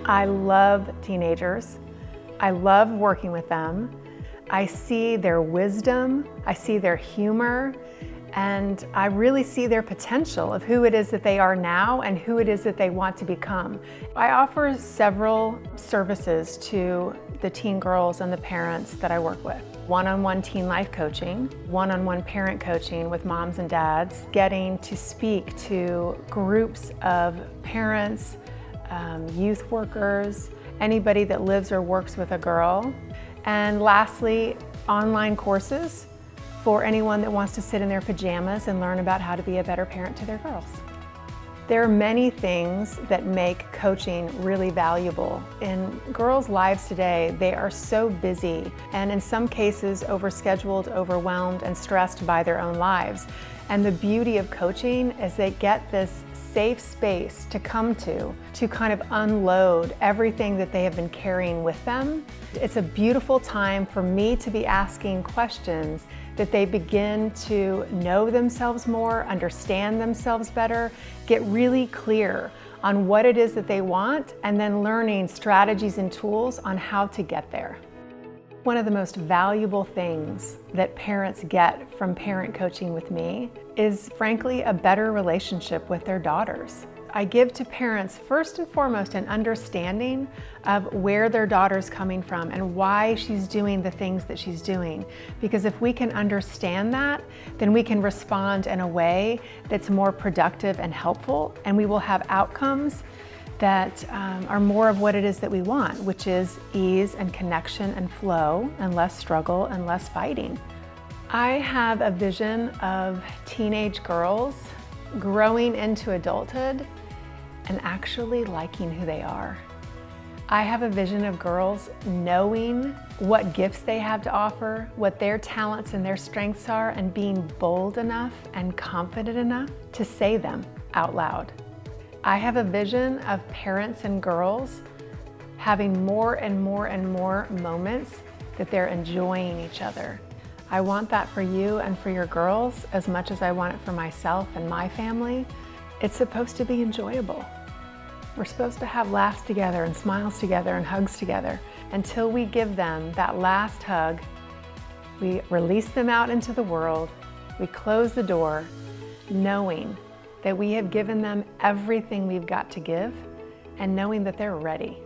I love teenagers. I love working with them. I see their wisdom, I see their humor, and I really see their potential of who it is that they are now and who it is that they want to become. I offer several services to the teen girls and the parents that I work with. One-on-one teen life coaching, one-on-one parent coaching with moms and dads, getting to speak to groups of parents, youth workers, anybody that lives or works with a girl. And lastly, online courses for anyone that wants to sit in their pajamas and learn about how to be a better parent to their girls. There are many things that make coaching really valuable. In girls' lives today, they are so busy and in some cases overscheduled, overwhelmed, and stressed by their own lives. And the beauty of coaching is they get this safe space to come to kind of unload everything that they have been carrying with them. It's a beautiful time for me to be asking questions that they begin to know themselves more, understand themselves better, get really clear on what it is that they want, and then learning strategies and tools on how to get there. One of the most valuable things that parents get from parent coaching with me is, frankly, a better relationship with their daughters. I give to parents, first and foremost, an understanding of where their daughter's coming from and why she's doing the things that she's doing. Because if we can understand that, then we can respond in a way that's more productive and helpful, and we will have outcomes that are more of what it is that we want, which is ease and connection and flow and less struggle and less fighting. I have a vision of teenage girls growing into adulthood and actually liking who they are. I have a vision of girls knowing what gifts they have to offer, what their talents and their strengths are, and being bold enough and confident enough to say them out loud. I have a vision of parents and girls having more and more and more moments that they're enjoying each other. I want that for you and for your girls as much as I want it for myself and my family. It's supposed to be enjoyable. We're supposed to have laughs together and smiles together and hugs together. Until we give them that last hug, we release them out into the world, we close the door, knowing that we have given them everything we've got to give and knowing that they're ready.